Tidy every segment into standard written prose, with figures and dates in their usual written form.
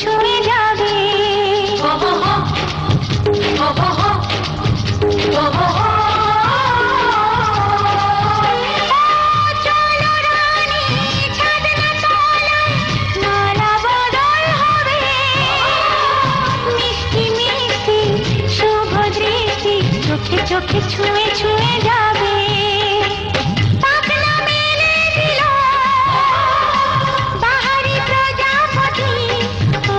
ছুঁয়ে যাবে। চোখে চোখে ছুঁয়ে ছুঁয়ে যাবে। পাখনা মেলে দিল বাহারি প্রজাপতি, ও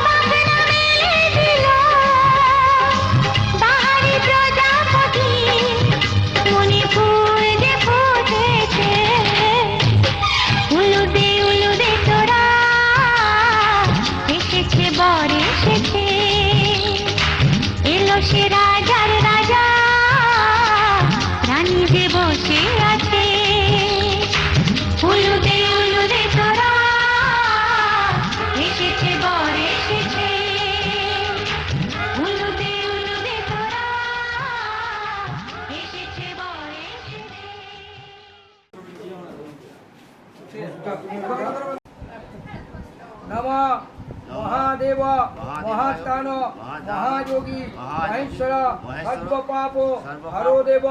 পাখনা মেলে দিল বাহারি প্রজাপতি। মনে ফুল যে ফুটেছে, উলুদে উলুদে তোরা এসেছে, বর এসেছে, এলো সে রাজার রাজা, রানী যে বসে আছে। উলুদে উলুদে তোরা এসেছে, বর এসেছে, উলুদে উলুদে তোরা এসেছে, বর এসেছে। नमः महादेव महात्तान महायोगी महेश्वर सर्वपाप हरो देव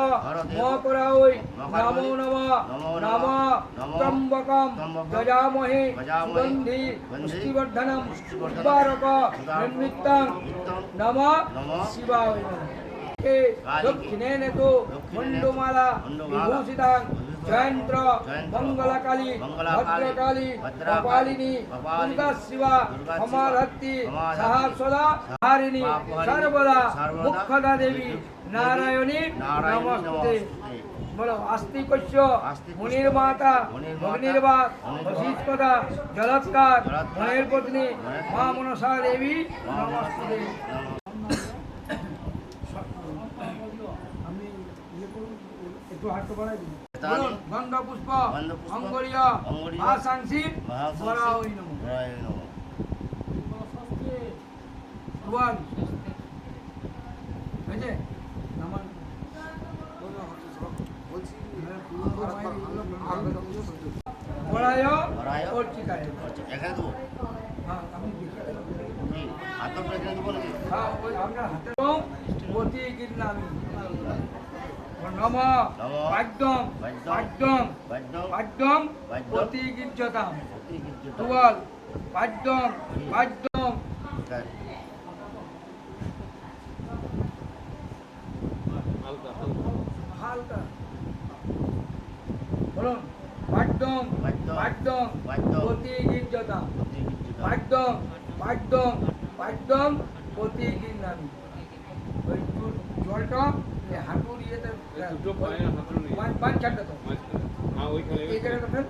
मकराय नमो नमः। नमः त्र्यंबकं यजामहे सुगंधि पुष्टिवर्धनम् उर्वारुक निर्मितं। नमः शिवाय। दक्षिणेन तो मुंडमाला विभूषितां जयंत्र मंगलकाली भद्रकाली कपालिनी दुर्गा शिवा अमरहत्ति सहस्रदा हारिणी सर्वदा मुख्यदा देवी नारायणी नमस्ते। बोलो आस्तिकस्य मुनिर माता अग्निर्वात वशिष्ठदा जलत्कार मुनिर पत्नी मां मनसा देवी नमस्ते। गंध पुष्प अंगुलिय आशांसी वराय नमः। भगवान বুঝে নমন वराय और चिकाय এখানে দেবো। হ্যাঁ আমি হাত পরে এখানে দেবো নাকি? হ্যাঁ ওই আমরা হাতে মতি গিরনামি। নম বাদ্যম বাদ্যম বাদ্যম প্রতি গির্জতাম দুয়াল বাদ্যম বাদ্যম হালকা বলুন বাদ্যম বাদ্যম প্রতি গির্জতাম বাদ্যম বাদ্যম বাদ্যম প্রতি গিরনামি। ওই জলটা হাঁটুর ইয়েতে পাঁচ চারটা তো এইখানে তো ফেল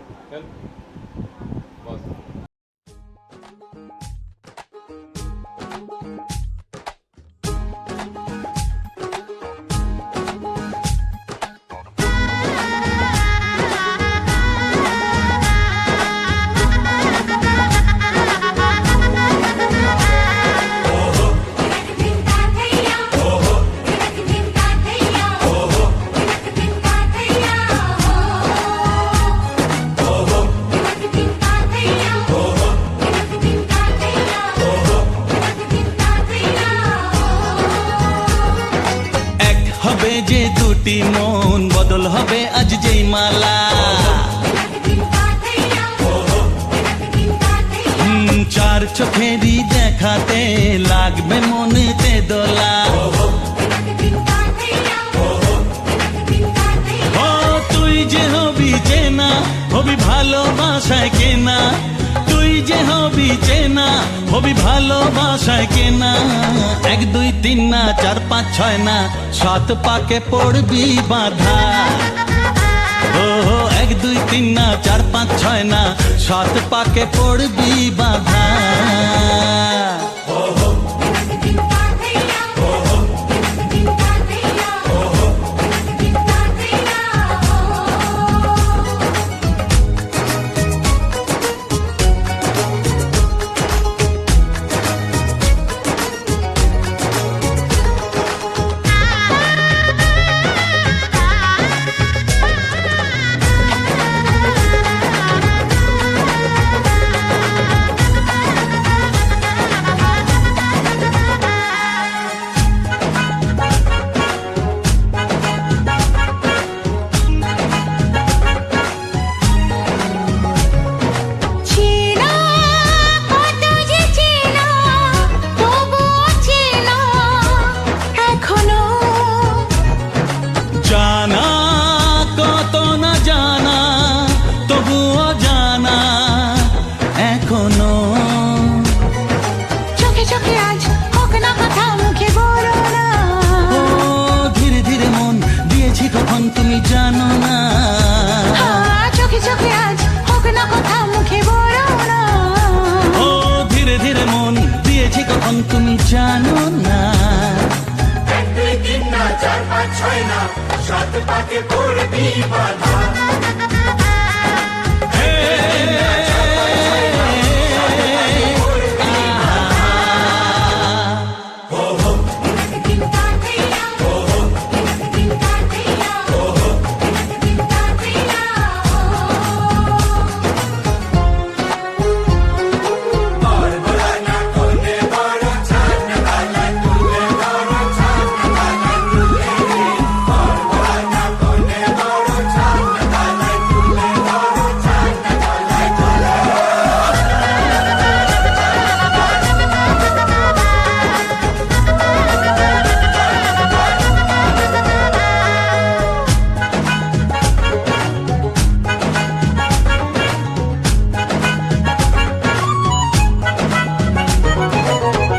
যে দুটি মন বদল হবে আজ যেই মালা। চার চোখেরই দেখাতে লাগবে মনেতে দোলা। ও তুই যে হবি চেনা হবি ভালোবাসায় কেনা, তুই যে হবি চেনা হবি ভালোবাসায় কেনা। 1 2 3 না 4 5 6 না 7 পাকে পড়বি বাধা। ও 1 2 3 না 4 5 6 না 7 পাকে পড়বি বাধা। মন দিয়েছি কখন তুমি জানো না। 1 2 3 না 4 5 6 না 7 পাকে পড়বি বাধা।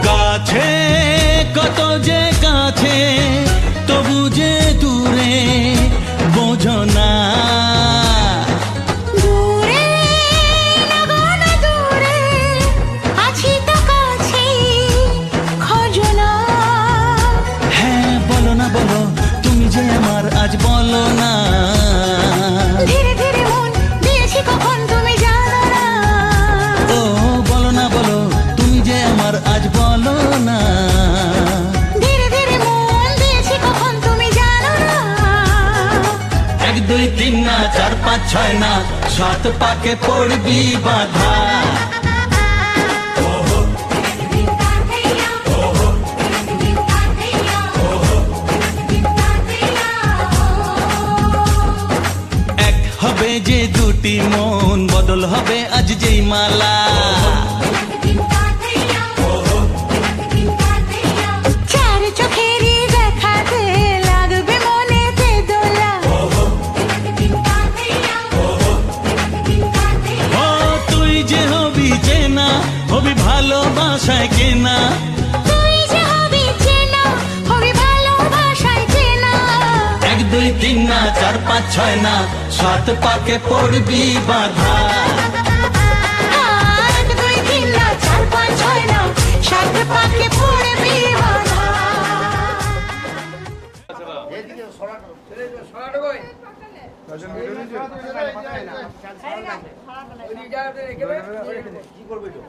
কাছে কত যে কাছে তবু যে দূরে বোঝো না। দূরে লাগানো দূরে আছি তো কাছে খোঁজো না। হ্যাঁ বলো না বলো তুমি যে আমার আজ বলো না। ধীরে ধীরে মন দিয়েছি কখন তুমি জানো না। ও বলো না বলো তুমি যে আমার আজ বলো না। ধীরে ধীরে মন দিয়েছি কখন তুমি জানো না। 1 2 3 না 4 5 6 না 7 পাকে পড়বি বাধা। এক হবে যে দুটি মন বদল হবে আজ যেই মালা। চার চোখেরই দেখাতে লাগবে মনেতে দোলা। ও তুই যে হবি চেনা হবি ভালোবাসায় কেনা। তুই যে হবি চেনা হবি ভালোবাসায় চেনা। 1 2 3 না 4 5 6 না 7 পাকে পড়বি বাধা। 1 2 3 না 4 5 6 না 7 পাকে পড়বি বাধা। এইদিকে সরাটো। সরাটো কই? ওই যা একেবারে কি করবে তো?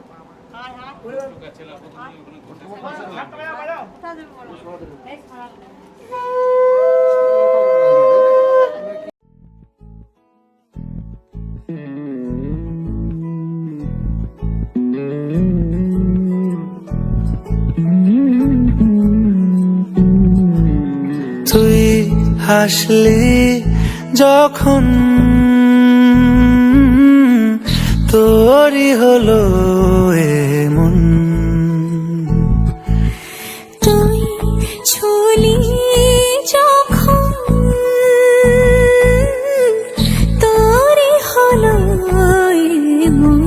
তুই হাসলি যখন তোরই হলো এমন। তুই ছুলি যখন তোরই হলো এমন।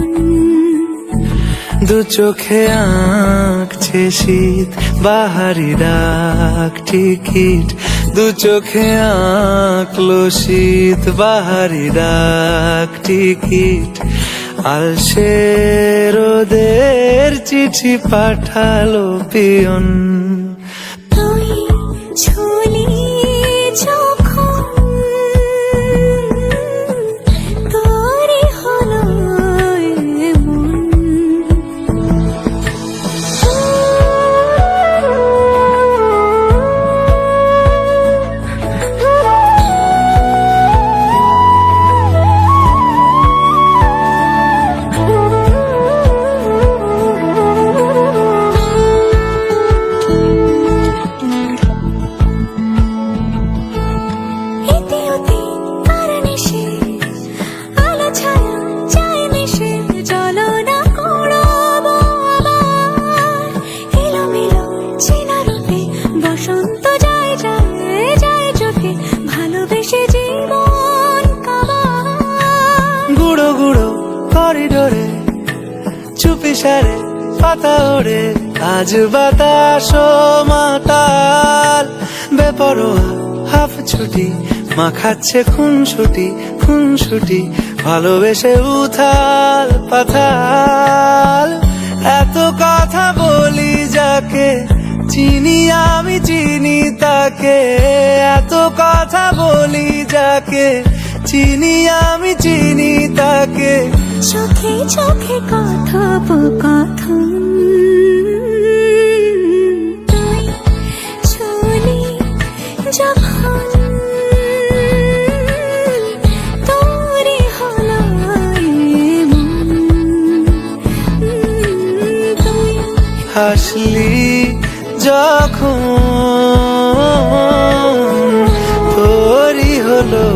দু চোখে আঁকছে শীত বাহারি ডাক টিকিট। দু চোখে আঁকলো শীত বাহারি ডাক টিকিট। আলসে রোদের চিঠি পাঠালো পিয়ন। তুই ছুলি যখন তোরই হলো এমন। সারে পাতা ওড়ে আজ বাতাস মাতাল বেপরোয়া হাফ ছুটি মাখাচ্ছে খুনসুটি ভালোবেসে উথাল পাথাল এত কথা কথা বলি যাকে চিনি আমি চিনি তাকে, এত কথা বলি যাকে চিনি আমি চিনি তাকে। চোখে চোখে কথোপকথন, তুই চলে যখন তোরে হলো এমন, তুই হাসলি যখন তোরই হলো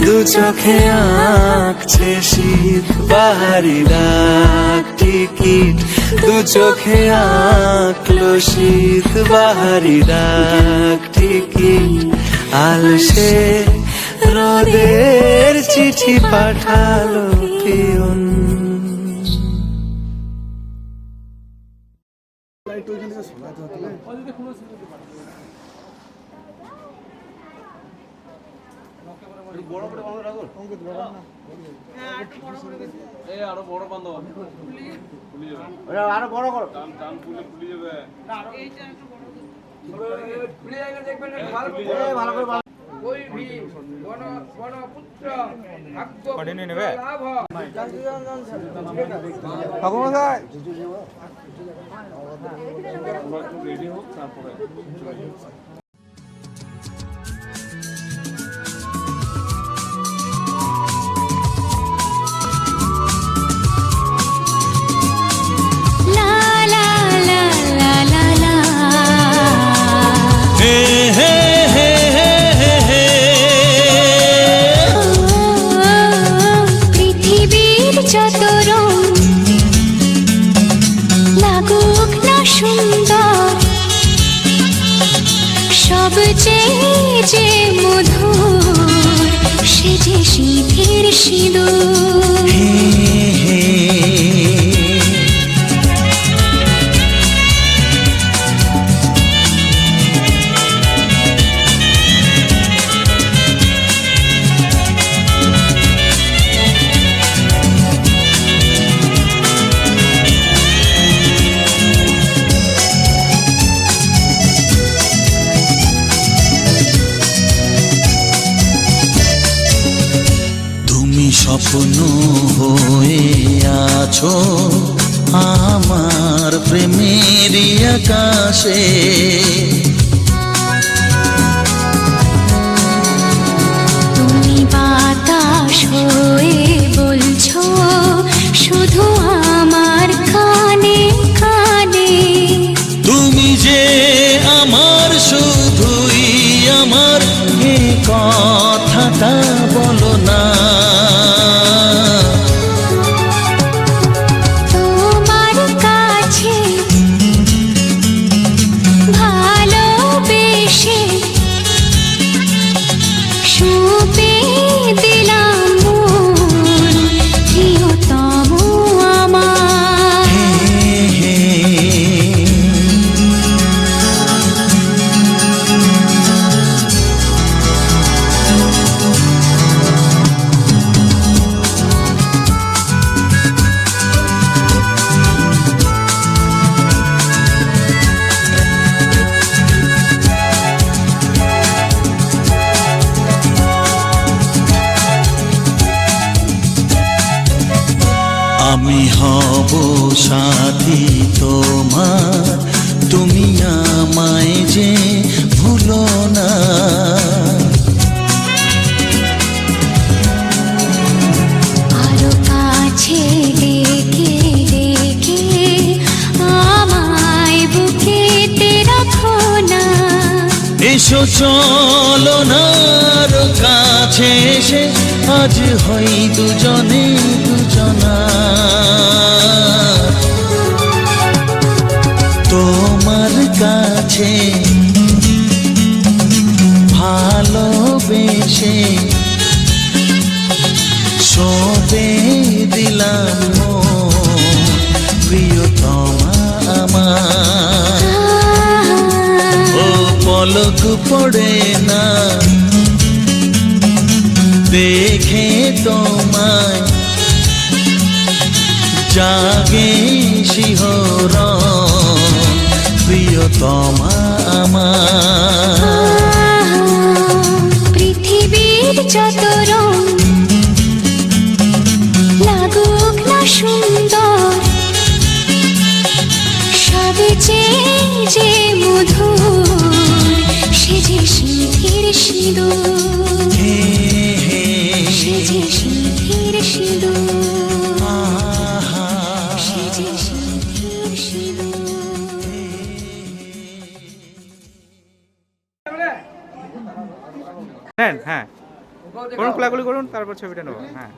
দু চোখে আঁকছে শীত বাহারি ডাক টিকিট, দু চোখে আঁকলো শীত বাহারি ডাক টিকিট। আলসে রোদের চিঠি পাঠালো পিয়ন। আরো বড় করো। খুলে যাবে দেখবেন ভালো করে ওই ভীম গণপুত্র ভাগ্য লাভ লা লা লা লা লা লা। হে হে হে হে হে। পৃথিবীর যত রং লাগুক না সুন্দর, সবচেয়ে যে মধুর সে যে সিঁথির সিঁদুর। হে হে। তুমি স্বপ্ন হয়ে আছো আমার প্রেমের আকাশে, তুমি বাতাস হয়ে বলছো শুধু আমার কানে কানে। তুমি যে আমার শুধুই আমার, এ কথাটা বলো না। তোমার কাছে ভালোবেসে সঁপে দিলাম মন, প্রিয়তম আমার। হে হে। আমি হব সাথী তোমার, তুমি আমায় যে ভুলো না। আরো কাছে ডেকে ডেকে আমায় বুকেতে রাখো না। এসো চলো না আরো কাছে এসে আজ হই দুজনে দুজনা। তোমার কাছে ভালোবেসে সঁপে দিলাম মন, প্রিয়তমা আমার। ও পলক পড়ে না দেখে তোমায়, জাগে শিহরণ প্রিয়তমা আমার। পৃথিবীর যত রং লাগুক না সুন্দর, সবে যে মধুর, সে যে সিঁথির সিঁদুর, সে যে সিঁথির সিঁদুর, সে যে সিঁথির সিঁদুর। নেন, হ্যাঁ করুন, খোলাখুলি করুন, তারপর ছবিটা নেবো। হ্যাঁ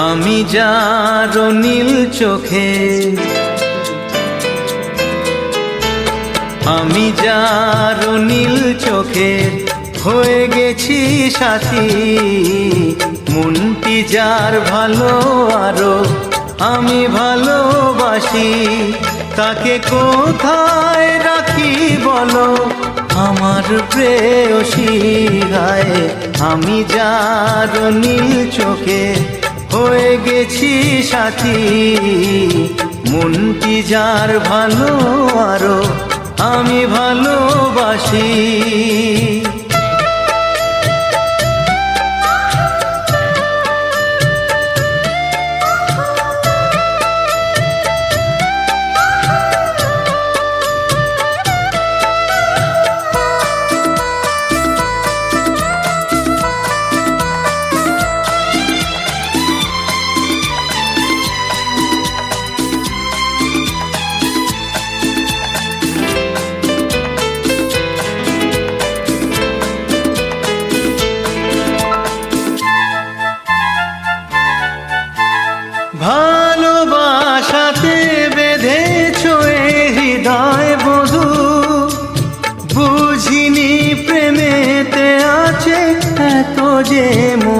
আমি যার নীল চোখে, আমি যার নীল চোখে হয়ে গেছি সাথী, মনটি যার ভালো আরো আমি ভালোবাসি, তাকে কোথায় রাখি বলো আমার প্রেয়সী গায়ে। আমি যার নীল চোখে হয়ে গেছি সাথী, মনটি যার ভালো আরো আমি ভালোবাসি।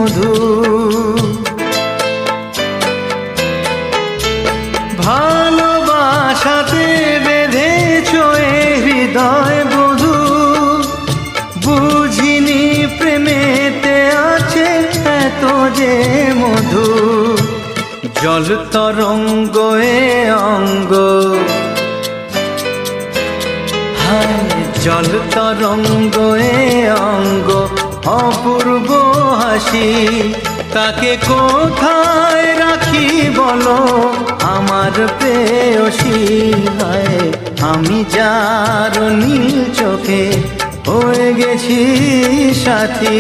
মধু ভালোবাসাতে বেঁধেছ এ হৃদয় বধু বুঝিনি প্রেমেতে আছে এত যে মধু জল তরঙ্গ এ অঙ্গ হায় জল তরঙ্গ এ অঙ্গ অপূর্ব হাসি তাকে কোথায় রাখি বলো আমার প্রেয়সী হায় আমি যার নীল চোখে হয়ে গেছি সাথী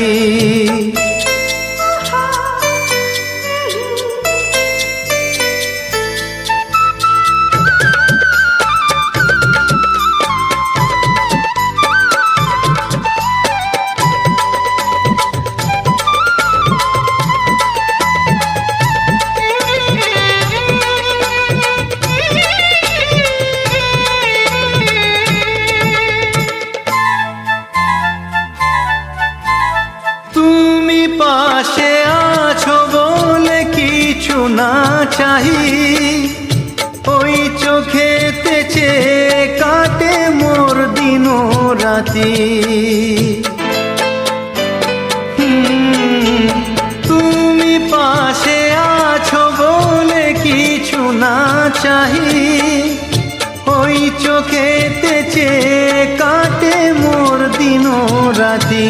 তুমি পাশে আছো বলে কিছু না চাহি ওই চোখেতে চেয়ে কাটে মোর দিন রাতি তুমি পাশে আছো বলে কিছু না চাহি ওই চোখেতে চেয়ে কাটে মোর দিন রাতি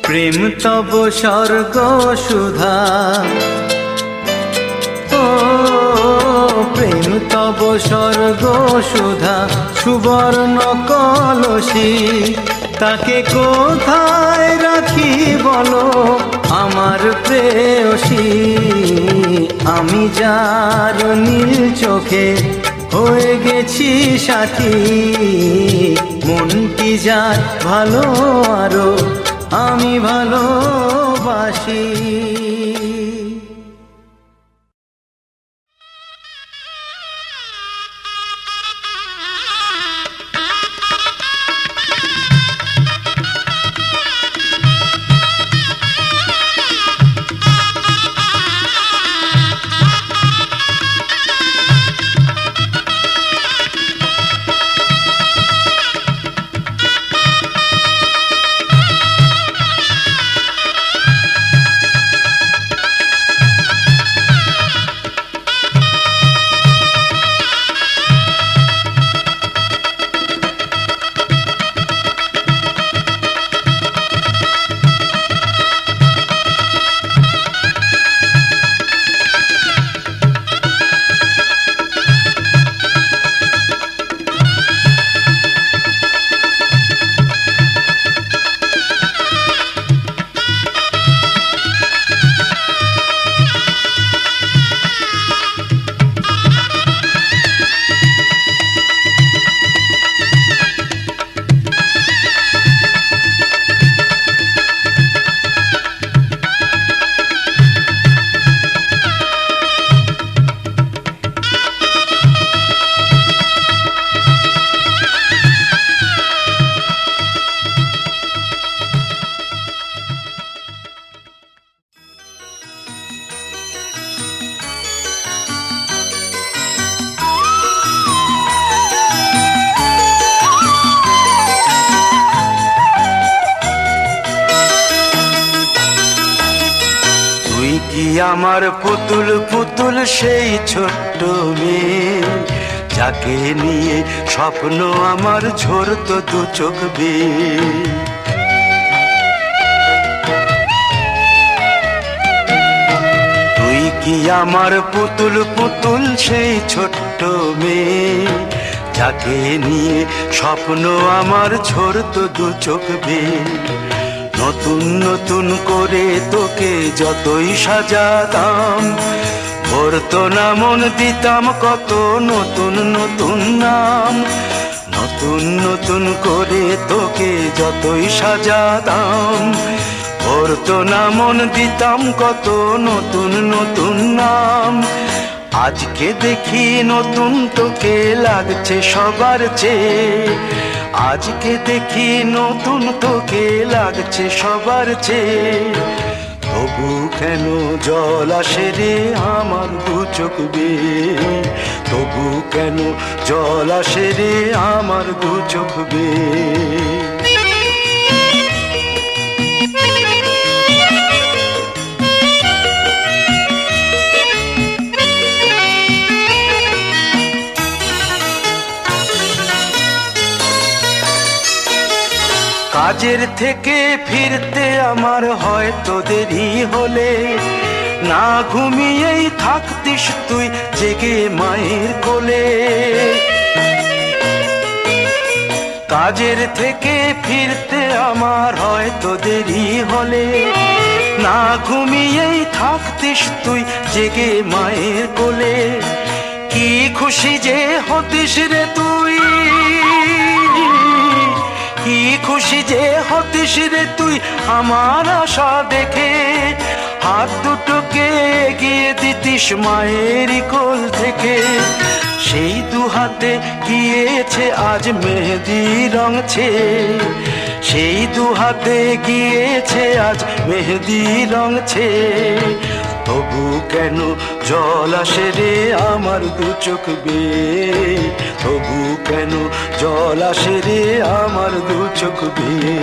প্রেম তব স্বর্গ সুধা ও প্রেম তব স্বর্গ সুধা সুবর্ণ কলসি তাকে কোথায় রাখি বলো আমার প্রেয়সী আমি যার নীল চোখে হয়ে গেছি সাথী মনটি যার ভালো আরো আমি ভালোবাসি আমার পুতুল পুতুল সেই ছোট্ট মেয়ে যাকে নিয়ে স্বপ্ন আমার ঝরতো দু চোখ বেয়ে তুই কি আমার পুতুল পুতুল সেই ছোট্ট মেয়ে যাকে নিয়ে স্বপ্ন আমার ঝরতো দু চোখ বেয়ে নতুন নতুন করে তোকে যতই সাজাতাম ভরতো না মন দিতাম কত নতুন নতুন নাম নতুন নতুন করে তোকে যতই সাজাতাম ভরতো না মন দিতাম কত নতুন নতুন নাম আজকে দেখি নতুন তোকে লাগছে সবার চেয়ে আজকে দেখি নতুন তোকে লাগছে সবার চেয়ে তবু কেন জল আসে রে আমার দু চোখ বেয়ে, তবু কেন জল আসে রে আমার দু চোখ বেয়ে। কাজের থেকে ফিরতে আমার হয়তো দেরি হলে, না ঘুমিয়েই থাকতিস তুই জেগে মায়ের কোলে। কাজের থেকে ফিরতে আমার হয়তো দেরি হলে, না ঘুমিয়েই থাকতিস তুই জেগে মায়ের কোলে। কি খুশি যে হতিস রে তুই, কি খুশি যে হতিস রে তুই আমার আশা দেখে। হাত দুটোকে এগিয়ে দিতিস মায়ের কোল থেকে, সেই দু হাতে গিয়েছে আজ মেহেদি রং ছেয়ে, সেই দু হাতে গিয়েছে আজ মেহেদি রং ছেয়ে। তবু কেন জল আসে রে আমার দু চোখ বেয়ে, তবু কেন জল আসে রে আমার দু চোখ বেয়ে।